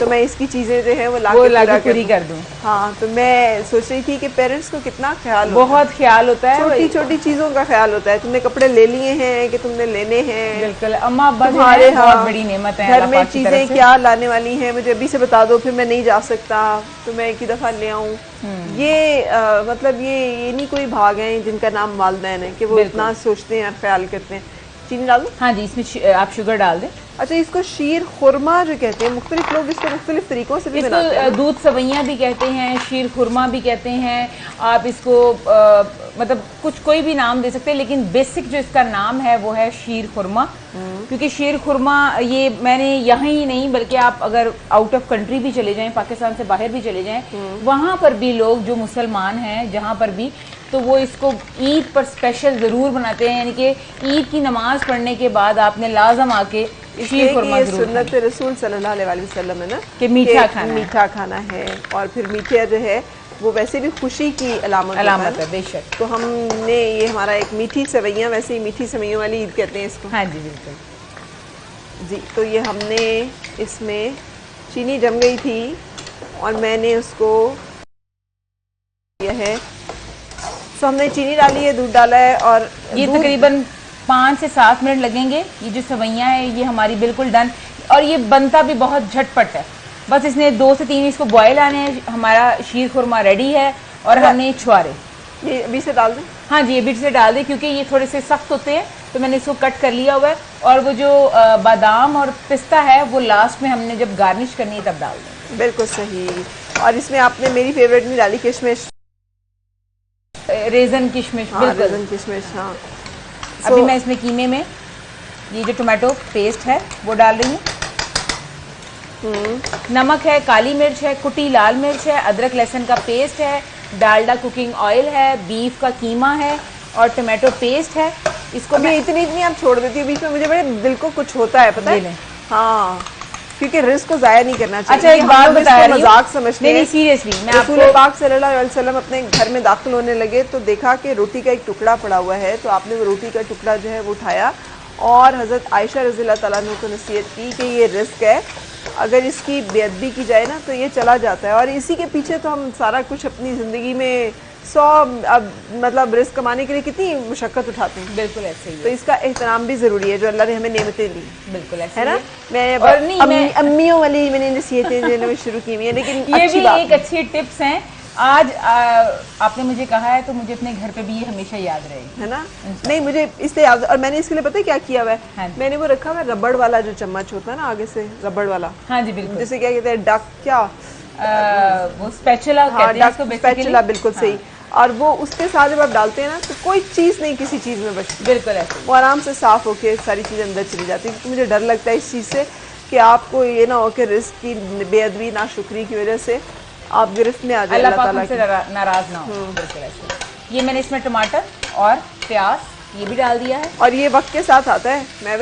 تو میں اس کی چیزیں جو ہے وہ لا کے پوری کر دوں. ہاں تو میں سوچ رہی تھی کہ پیرنٹس کو کتنا خیال بہت خیال ہوتا ہے, چھوٹی چھوٹی چیزوں کا خیال ہوتا ہے. تم نے کپڑے لے لیے ہیں کہ تم نے لینے ہیں. بالکل, اماں ابا تمہارے بہت بڑی نعمت ہے. گھر میں چیزیں کیا لانے والی ہیں مجھے ابھی سے بتا دو, پھر میں نہیں جا سکتا تو میں ایک ہی دفعہ لے آؤں. یہ مطلب یہ نہیں کوئی بھاگ ہیں جن کا نام والدین ہے کہ وہ اتنا سوچتے ہیں اور خیال کرتے ہیں. چینی ڈال دو. ہاں جی, اس میں آپ شوگر ڈال دیں. اچھا, اس کو شیر خورما جو کہتے ہیں, مختلف لوگ اس کو مختلف طریقوں سے بھی بناتے ہیں. دودھ سویاں بھی کہتے ہیں, شیر خورما بھی کہتے ہیں. آپ اس کو مطلب کچھ کوئی بھی نام دے سکتے ہیں, لیکن بیسک جو اس کا نام ہے وہ ہے شیر خورما. کیونکہ شیر خورما یہ میں نے یہاں ہی نہیں بلکہ آپ اگر آؤٹ آف کنٹری بھی چلے جائیں, پاکستان سے باہر بھی چلے جائیں, وہاں پر بھی لوگ جو مسلمان ہیں جہاں پر بھی, تو وہ اس کو عید پر اسپیشل ضرور بناتے ہیں. یعنی کہ عید کی نماز پڑھنے کے بعد آپ نے لازم آ کے شیر خورما ضرور کھانا. سنت رسول صلی اللہ علیہ وسلم ہے نا کہ میٹھا کھانا ہے. اور پھر میٹھا جو ہے وہ ویسے بھی خوشی کی علامت ہے. بے شک. تو ہم نے یہ ہمارا ایک میٹھی سویاں, ویسے ہی میٹھی سویوں والی عید کہتے ہیں اس کو. ہاں جی بالکل جی. تو یہ ہم نے اس میں چینی جم گئی تھی اور میں نے اس کو یہ ہے, تو ہم نے چینی ڈالی ہے, دودھ ڈالا ہے, اور یہ تقریباً 5 سے 7 منٹ لگیں گے. یہ جو سویاں ہیں یہ ہماری بالکل ڈن, اور یہ بنتا بھی بہت جھٹ پٹ ہے. بس اس نے 2 سے 3 اس کو بوائل آنے ہیں. ہمارا شیر خورما ریڈی ہے اور ہم نے چھوارے یہ ابھی سے ڈال دیں. ہاں جی, ابھی سے ڈال دیں کیونکہ یہ تھوڑے سے سخت ہوتے ہیں, تو میں نے اس کو کٹ کر لیا ہوا ہے. اور وہ جو بادام اور پستہ ہے وہ لاسٹ میں ہم نے جب گارنش کرنی ہے تب ڈال دیں. بالکل صحیح. اور اس میں آپ نے میری فیوریٹ نہیں ڈالی, کشمش, ریزن کشمش. بالکل ریزن کشمش. ہاں, ابھی میں اس میں قیمے میں یہ جو ٹومیٹو پیسٹ ہے وہ ڈال رہی ہوں. نمک ہے, کالی مرچ ہے, کٹی لال مرچ ہے, ادرک لہسن کا پیسٹ ہے, ڈالڈا کوکنگ آئل ہے, بیف کا قیمہ ہے اور ٹومیٹو پیسٹ ہے. اس کو میں اتنی آپ چھوڑ دیتی ہوں بیچ میں, مجھے بڑے دل کو کچھ ہوتا ہے پتہ ہے. ہاں, کیونکہ رزق کو ضائع نہیں کرنا چاہیے. اچھا, ایک بات بتا رہی ہوں, مذاق سمجھتے ہیں. سیریسلی میں آپ رسول پاک صلی اللہ علیہ وسلم اپنے گھر میں داخل ہونے لگے تو دیکھا کہ روٹی کا ایک ٹکڑا پڑا ہوا ہے, تو آپ نے وہ روٹی کا ٹکڑا جو ہے وہ اٹھایا اور حضرت عائشہ رضی اللہ تعالیٰ عنہ کو نصیحت کی کہ یہ رزق ہے, اگر اس کی بے ادبی کی جائے نا تو یہ چلا جاتا ہے. اور اسی کے پیچھے تو ہم سارا کچھ اپنی زندگی میں اب مطلب رزق کمانے کے لیے کتنی مشقت اٹھاتے ہیں. بالکل ایسے ہی, تو اس کا احترام بھی ضروری ہے جو اللہ نے ہمیں نعمتیں دی. بالکل ایسے ہے نا. میں امیوں والی میں نے نصیحتیں جو ہے شروع کی ہوئی ہیں, لیکن یہ بھی ایک اچھی ٹپس ہیں. آج آپ نے مجھے کہا ہے تو مجھے اپنے گھر پہ بھی یہ ہمیشہ یاد رہے گی, ہے نا. نہیں, مجھے اس سے یاد, اور میں نے اس کے لیے پتہ ہے کیا کیا ہوا ہے, میں نے وہ رکھا ہوا ہے ربڑ والا جو چمچ ہوتا ہے نا آگے سے, ربڑ والا. ہاں جی بالکل, جسے کیا کہتے ہیں ڈک, کیا وہ اسپیچولا کہتے ہیں اس کو, اسپیچولا. بالکل صحیح. اور وہ اس کے ساتھ جب آپ ڈالتے ہیں نا تو کوئی چیز نہیں کسی چیز میں بچتی. بالکل ایسے, وہ آرام سے صاف ہو کے ساری چیزیں اندر چلی جاتی ہیں. کیونکہ مجھے ڈر لگتا ہے اس چیز سے کہ آپ کو یہ نہ ہو کہ رزق کی بے ادبی ناشکری کی وجہ سے آپ گرفت میں آ جائیں, اللہ تعالیٰ سے ناراض نہ ہو. بالکل ایسے. یہ میں نے اس میں ٹماٹر اور پیاز یہ بھی ڈال دیا ہے, اور یہ وقت کے ساتھ آتا ہے. میں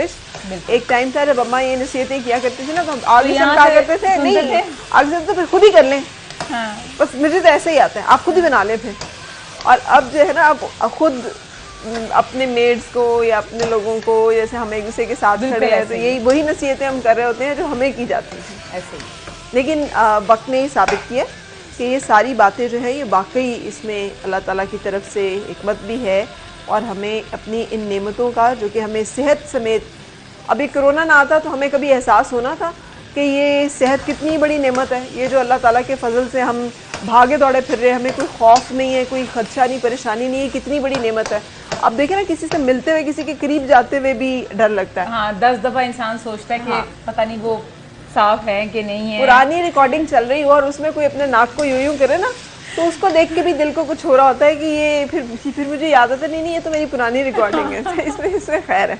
ایک ٹائم تھا جب اماں یہ نصیحتیں کیا کرتی تھی نا تو ہم آگے سے کہا کرتے تھے نہیں, آگے سے تو پھر خود ہی کر لیں. بس مجھے تو ایسے ہی آتا ہے, آپ خود ہی بنا لیں پھر. اور اب جو ہے نا اب خود اپنے میڈس کو یا اپنے لوگوں کو, جیسے ہم ایک دوسرے کے ساتھ کھڑے ہیں تو یہی وہی نصیحتیں ہم کر رہے ہوتے ہیں جو ہمیں کی جاتی ہیں ایسے ہی. لیکن وقت نے یہ ثابت کیا کہ یہ ساری باتیں جو ہے یہ واقعی اس میں اللہ تعالیٰ کی طرف سے حکمت بھی ہے, اور ہمیں اپنی ان نعمتوں کا جو کہ ہمیں صحت سمیت, ابھی کرونا نہ آتا تو ہمیں کبھی احساس ہونا تھا کہ یہ صحت کتنی بڑی نعمت ہے. یہ جو اللہ تعالیٰ کے فضل سے ہم بھاگے دوڑے پھر رہے, ہمیں کوئی خوف نہیں ہے, کوئی خدشہ نہیں, پریشانی نہیں ہے, کتنی بڑی نعمت ہے. اب دیکھیں نا کسی سے ملتے ہوئے, کسی کے قریب جاتے ہوئے بھی ڈر لگتا ہے. ہاں, 10 دفعہ انسان سوچتا ہے کہ پتہ نہیں وہ صاف ہے کہ نہیں ہے. پرانی ریکارڈنگ چل رہی ہو اور اس میں کوئی اپنے ناک کو یوں کرے نا تو اس کو دیکھ کے بھی دل کو کچھ ہو رہا ہوتا ہے کہ یہ پھر مجھے یاد آتا نہیں یہ تو میری پرانی ریکارڈنگ ہے. اس میں خیر ہے.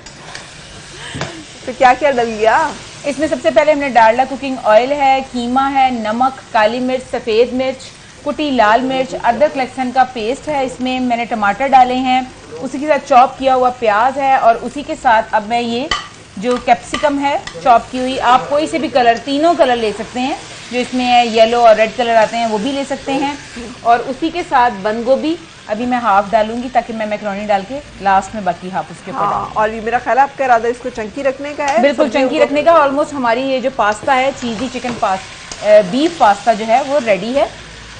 تو کیا کیا ڈل گیا اس میں؟ سب سے پہلے ہم نے ڈالڈا کوکنگ آئل ہے, قیمہ ہے, نمک, کالی مرچ, سفید مرچ, کٹی لال مرچ, ادرک لہسن کا پیسٹ ہے, اس میں میں نے ٹماٹر ڈالے ہیں, اسی کے ساتھ چاپ کیا ہوا پیاز ہے, اور اسی کے ساتھ اب میں یہ جو کیپسیکم ہے چاپ کی ہوئی, آپ کوئی سے بھی کلر, تینوں کلر لے سکتے ہیں جو اس میں ہے, یلو اور ریڈ کلر آتے ہیں وہ بھی لے سکتے ہیں, اور اسی کے ساتھ بند گوبھی ابھی میں ہاف ڈالوں گی تاکہ میں میکرونی ڈال کے لاسٹ میں باقی ہاف اس کے اوپر ڈالوں. اور یہ میرا خیال ہے آپ کا ارادہ اس کو چنکی رکھنے کا ہے؟ بالکل چنکی رکھنے کا. آلموسٹ ہماری یہ جو پاستا ہے چیزی چکن بیف پاستا جو ہے وہ ریڈی ہے.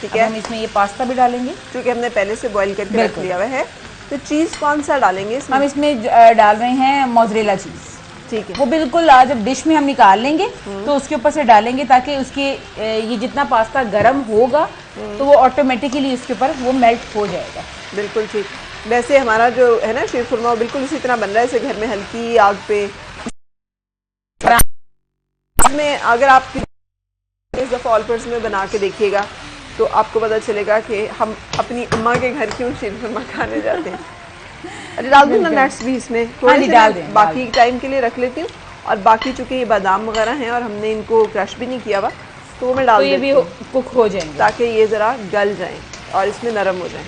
ٹھیک اب ہے, ہم اس میں یہ پاستا بھی ڈالیں گے چونکہ ہم نے پہلے سے بوائل کر کے رکھ لیا ہوا ہے. تو چیز کون سا ڈالیں گے اس میں؟ ہم اس میں ڈال رہے ہیں موزریلا چیز. ٹھیک ہے, وہ بالکل جب ڈش میں ہم نکال لیں گے تو اس کے اوپر سے ڈالیں گے تاکہ اس کے یہ جتنا پاستا گرم ہوگا تو وہ آٹومیٹکلی اس کے اوپر وہ میلٹ ہو جائے گا. بالکل ٹھیک. ویسے ہمارا جو ہے نا شیر خورما بالکل اسی طرح بن رہا ہے اسے گھر میں ہلکی آگ پہ. میں اگر آپ اس دفعہ آل پرس میں بنا کے دیکھیے گا تو آپ کو پتہ چلے گا کہ ہم اپنی اماں کے گھر کیوں شیر خورما کھانے جاتے ہیں. ڈال دوں نا نٹس بھی اس میں تھوڑے سے, باقی ٹائم کے لیے رکھ لیتی ہوں. اور باقی چونکہ یہ بادام وغیرہ ہیں اور ہم نے ان کو کرش بھی نہیں کیا ہوا تو وہ میں ڈال دیتی ہوں کک ہو جائیں گے تاکہ یہ ذرا گل جائیں اور اس میں نرم ہو جائیں.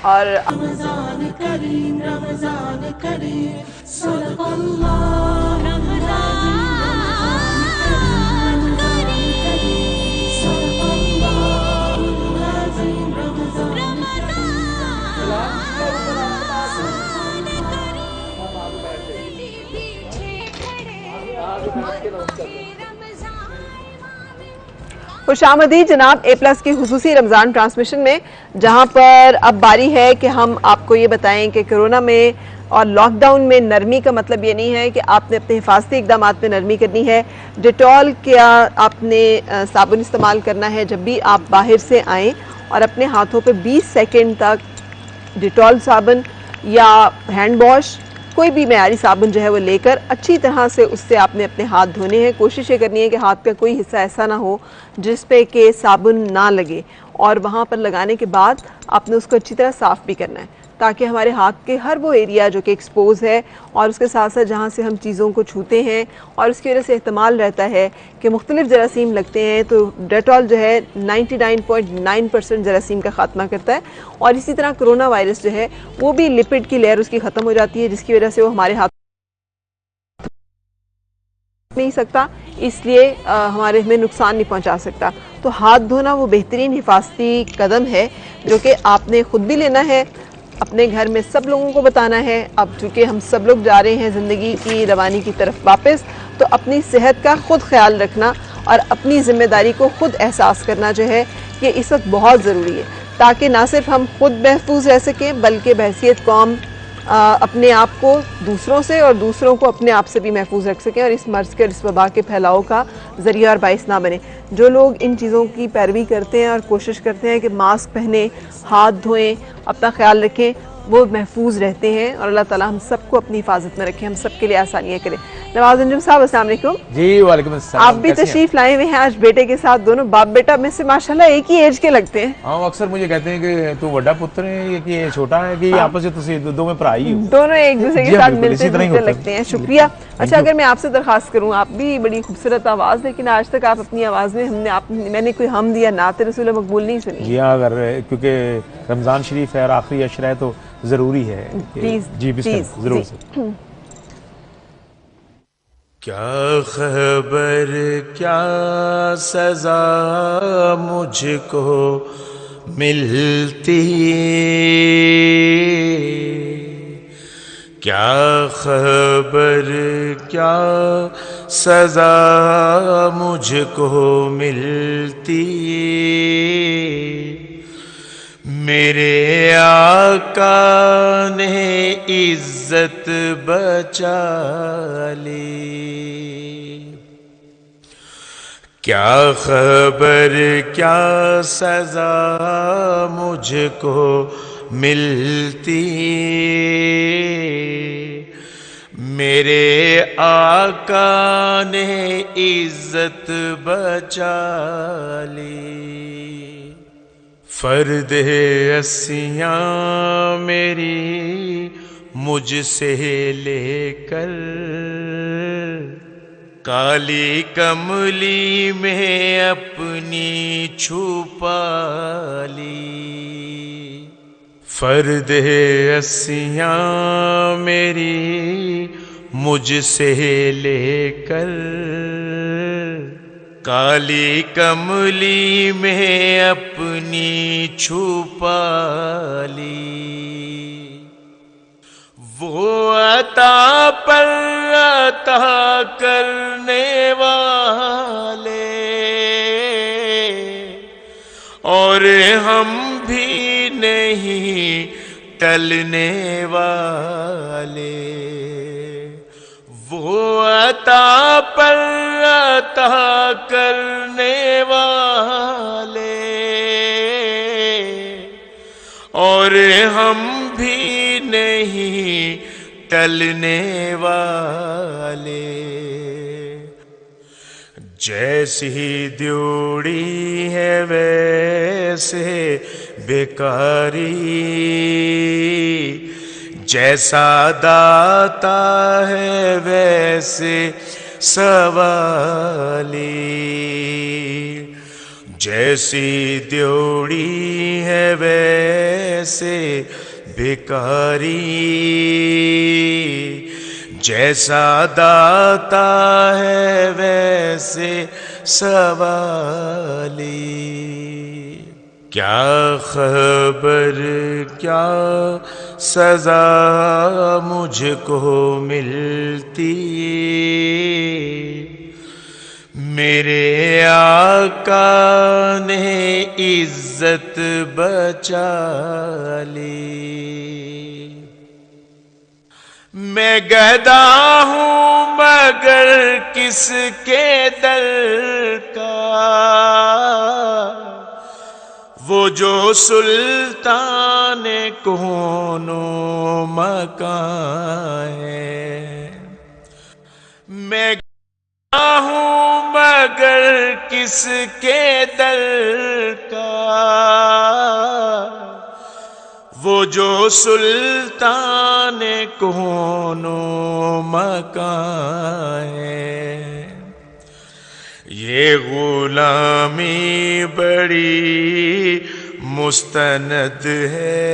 اور رمضان کریم رمضان کریم صدق اللہ رمضان خوش آمدید جناب اے پلس کی خصوصی رمضان ٹرانسمیشن میں, جہاں پر اب باری ہے کہ ہم آپ کو یہ بتائیں کہ کرونا میں اور لاک ڈاؤن میں نرمی کا مطلب یہ نہیں ہے کہ آپ نے اپنے حفاظتی اقدامات میں نرمی کرنی ہے. ڈیٹول کیا آپ نے صابن استعمال کرنا ہے جب بھی آپ باہر سے آئیں, اور اپنے ہاتھوں پہ 20 سیکنڈ تک ڈیٹول صابن یا ہینڈ واش کوئی بھی معیاری صابن جو ہے وہ لے کر اچھی طرح سے اس سے آپ نے اپنے ہاتھ دھونے ہیں. کوشش یہ کرنی ہے کہ ہاتھ کا کوئی حصہ ایسا نہ ہو جس پہ کہ صابن نہ لگے, اور وہاں پر لگانے کے بعد آپ نے اس کو اچھی طرح صاف بھی کرنا ہے تاکہ ہمارے ہاتھ کے ہر وہ ایریا جو کہ ایکسپوز ہے اور اس کے ساتھ ساتھ جہاں سے ہم چیزوں کو چھوتے ہیں اور اس کی وجہ سے احتمال رہتا ہے کہ مختلف جراثیم لگتے ہیں, تو ڈیٹول جو ہے 99.9% جراثیم کا خاتمہ کرتا ہے. اور اسی طرح کرونا وائرس جو ہے وہ بھی لپڈ کی لیئر اس کی ختم ہو جاتی ہے جس کی وجہ سے وہ ہمارے ہاتھ نہیں سکتا, اس لیے ہمارے ہمیں نقصان نہیں پہنچا سکتا. تو ہاتھ دھونا وہ بہترین حفاظتی قدم ہے جو کہ آپ نے خود بھی لینا ہے, اپنے گھر میں سب لوگوں کو بتانا ہے. اب چونکہ ہم سب لوگ جا رہے ہیں زندگی کی روانی کی طرف واپس, تو اپنی صحت کا خود خیال رکھنا اور اپنی ذمہ داری کو خود احساس کرنا جو ہے یہ اس وقت بہت ضروری ہے, تاکہ نہ صرف ہم خود محفوظ رہ سکیں بلکہ بحیثیت قوم اپنے آپ کو دوسروں سے اور دوسروں کو اپنے آپ سے بھی محفوظ رکھ سکیں اور اس مرض کے اس وبا کے پھیلاؤ کا ذریعہ اور باعث نہ بنے. جو لوگ ان چیزوں کی پیروی کرتے ہیں اور کوشش کرتے ہیں کہ ماسک پہنیں, ہاتھ دھوئیں, اپنا خیال رکھیں, وہ محفوظ رہتے ہیں, اور اللہ تعالیٰ ہم سب کو اپنی حفاظت میں رکھیں, ہم سب کے لیے آسانیاں کریں. نواز انجم صاحب السلام علیکم. جی وعلیکم السلام. آپ بھی تشریف لائے ہوئے ہیں آج بیٹے کے ساتھ, دونوں باپ بیٹا میں سے ماشاءاللہ ایک ہی ایج کے لگتے ہیں. ہاں اکثر مجھے کہتے ہیں کہ تو بڑا پتر ہے کہ یہ چھوٹا ہے کہ یہ آپس میں دو میں بھائی ہو, دونوں ایک دوسرے کے ساتھ ملتے جلتے لگتے ہیں. شکریہ. اچھا اگر میں آپ سے درخواست کروں, آپ بھی بڑی خوبصورت آواز, لیکن آج تک آپ اپنی آواز میں میں نے کوئی حمد یا نعت رسول مقبول نہیں سنی. جی ہاں, اگر کیونکہ رمضان شریف ہے اور آخری عشرہ ہے تو ضروری ہے. جی بسم اللہ ضرور سے. کیا خبر کیا سزا مجھ کو ملتی, کیا خبر کیا سزا مجھ کو ملتی, میرے آقا نے عزت بچا لی. کیا خبر کیا سزا مجھ کو ملتی, میرے آقا نے عزت بچا لی. فرد اسیاں میری مجھ سے لے کر کالی کملی میں اپنی چھپا لی. فرد اسیاں میری مجھ سے لے کر کالی کملی میں اپنی چھپا لی. وہ عطا پر عطا کرنے والا اور ہم بھی نہیں ٹلنے والے، وہ عطا پر عطا کرنے والے، اور ہم بھی نہیں ٹلنے والے۔ جیسی ڈیوڑی ہے ویسے بیکاری، جیسا داتا ہے ویسے سوالی، جیسی ڈیوڑی ہے ویسے بیکاری، جیسا داتا ہے ویسے سوالی۔ کیا خبر کیا سزا مجھ کو ملتی، میرے آقا نے عزت بچا لی۔ میں گدا ہوں مگر کس کے در کا، وہ جو سلطان کون و مکان ہے۔ میں گدا ہوں مگر کس کے در کا، وہ جو سلطان کون و مکان ہے۔ یہ غلامی بڑی مستند ہے،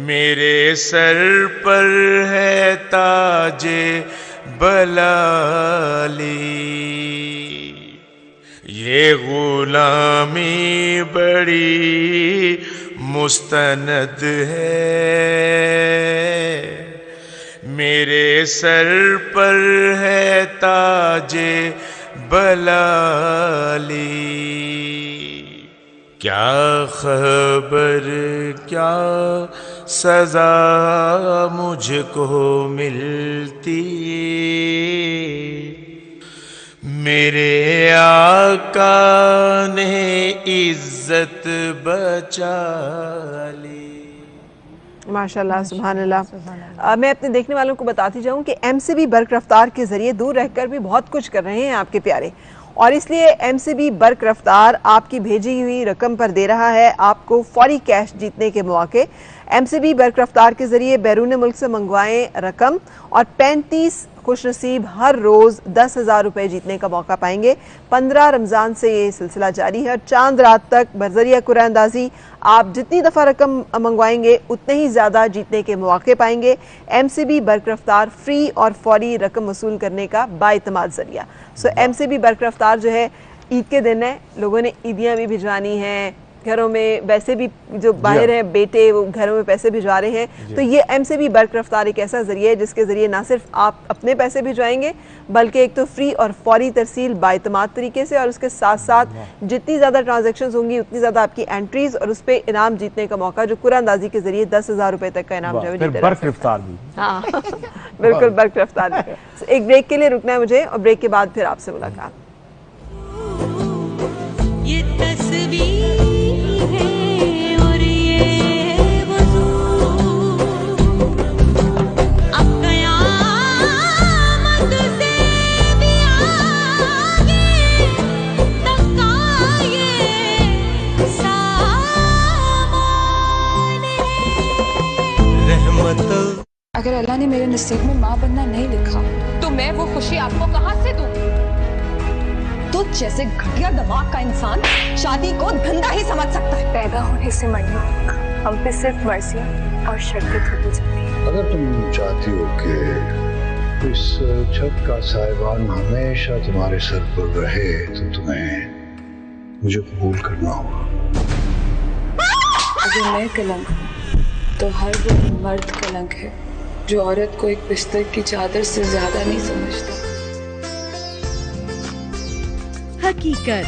میرے سر پر ہے تاج بلالی۔ یہ غلامی بڑی مستند ہے، میرے سر پر ہے تاج بلالی۔ کیا خبر کیا سزا مجھ کو ملتی، میرے آقا نے عزت بچا لی۔ ماشاءاللہ، سبحان اللہ۔ میں اپنے دیکھنے والوں کو بتاتی جاؤں کہ ایم سی بی برق رفتار کے ذریعے دور رہ کر بھی بہت کچھ کر رہے ہیں آپ کے پیارے، اور اس لیے ایم سی بی برق رفتار آپ کی بھیجی ہوئی رقم پر دے رہا ہے آپ کو فوری کیش جیتنے کے مواقع۔ ایم سی بی برق رفتار کے ذریعے بیرون ملک سے منگوائیں رقم اور 35 خوش نصیب ہر روز 10,000 روپے جیتنے کا موقع پائیں گے۔ 15 رمضان سے یہ سلسلہ جاری ہے اور چاند رات تک بذریعہ قرعہ اندازی آپ جتنی دفعہ رقم منگوائیں گے اتنے ہی زیادہ جیتنے کے مواقع پائیں گے۔ ایم سی بی برق رفتار فری اور فوری رقم وصول کرنے کا بااعتماد ذریعہ۔ ایم سی بی برق رفتار جو ہے عید کے دن ہے، لوگوں نے عیدیاں بھی بھجوانی ہیں، گھروں میں ویسے بھی جو باہر ہیں بیٹے وہ گھروں میں پیسے بھجوا رہے ہیں، تو یہ ایم سی بی برق رفتار ایک ایسا ذریعہ ہے جس کے ذریعے نہ صرف آپ اپنے پیسے بھجوائیں گے بلکہ ایک تو فری اور فوری ترسیل بااعتماد طریقے سے، اور اس کے ساتھ ساتھ جتنی زیادہ ٹرانزیکشنز ہوں گی اتنی زیادہ آپ کی انٹریز اور اس پہ انعام جیتنے کا موقع جو قرعہ اندازی کے ذریعے 10,000 روپے تک کا انعام جو ہے برق رفتار بھی۔ ہاں بالکل برق رفتار بھی۔ ایک بریک کے لیے رکنا ہے مجھے اور بریک کے بعد پھر آپ سے ملاقات۔ یہ تصویر ہے اور یہ وضو، اب قیامت سے بھی آگے تک کا یہ سامان ہے۔ رحمت اگر اللہ نے میرے نصیب میں ماں بننا نہیں لکھا تو میں وہ خوشی آپ کو کہاں سے دوں؟ تو جیسے گھٹیا دماغ کا انسان شادی کو دھندا ہی سمجھ سکتا ہے۔ پیدا ہونے سے مرنا ہم پہ صرف مرضیاں اور شرطیں تھوڑی جاتی ہیں۔ اگر تم چاہتی ہو کہ اس چھت کا سائبان ہمیشہ تمہارے سر پر رہے تو تمہیں مجھے قبول کرنا ہوگا۔ اگر میں کلنک ہوں تو ہر وہ مرد کلنک ہے جو عورت کو ایک بستر کی چادر سے زیادہ نہیں سمجھتا۔ حقیقت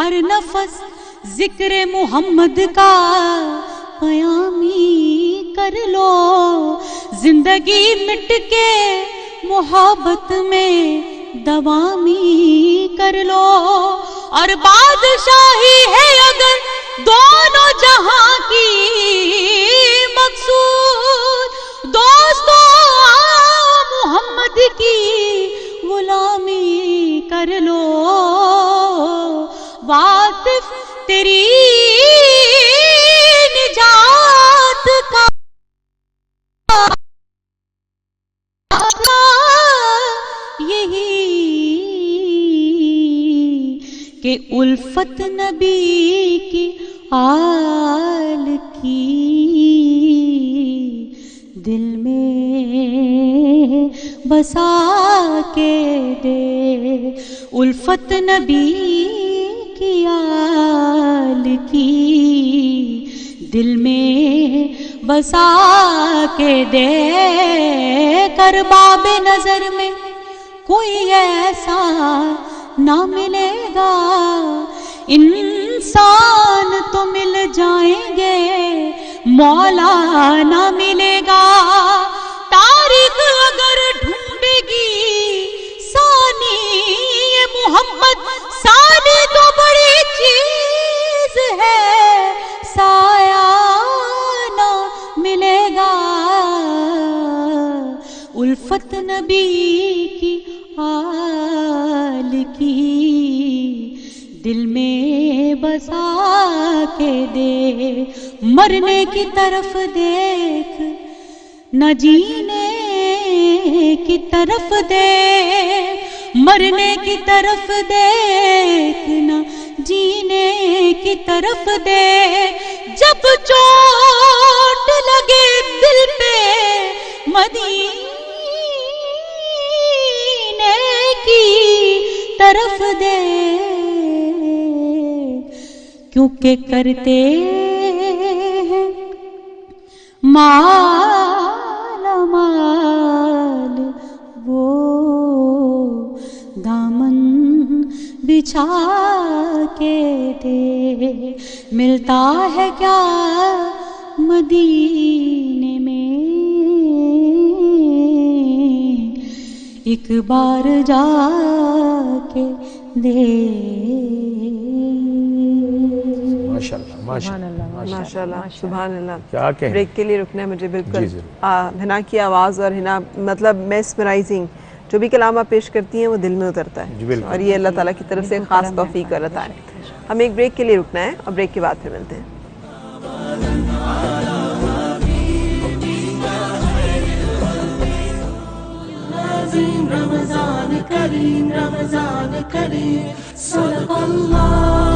ہر نفس ذکر محمد کا پیامی کر لو. زندگی مٹ کے محبت میں دوامی کر لو. اور بادشاہی ہے اگر دونوں جہاں کی مقصود, دوستوں محمد کی غلامی کر لو. واصف تیری نجات کا یہی کہ الفت نبی کی آل کی دل میں بسا کے دے. الفت نبی کی آل کی دل میں بسا کے دے. کر باب نظر میں کوئی ایسا نہ ملے گا, انسان تو مل جائیں گے مولا نہ ملے گا. تاریخ اگر ڈھونڈے گی ثانی محمد, ثانی تو بڑی چیز ہے سایہ نہ ملے گا. الفت نبی کی آل کی دل میں بسا کے دے. مرنے کی طرف دیکھ نہ جینے کی طرف دیکھ, مرنے کی طرف دیکھ نہ جینے کی طرف دیکھ. جب چوٹ لگے دل پہ مدینے کی طرف دیکھ, کیونکہ کرتے ہیں مال مال وہ دامن بچھا کے دے. ملتا ہے کیا مدینے میں ایک بار جا کے دے. ماشاءاللہ سبحان اللہ. کیا کہیں, بریک کے لیے رکنا ہے مجھے بالکل. ہنا کی آواز اور ہنا مطلب میسمرائزنگ, جو بھی کلام آپ پیش کرتی ہیں وہ دل میں اترتا ہے, اور یہ اللہ تعالیٰ کی طرف سے خاص توفیق اور عطا ہے. ہمیں ایک بریک کے لیے رکنا ہے اور بریک کے بعد پھر ملتے ہیں. رمضان کریم رمضان کریم صدق اللہ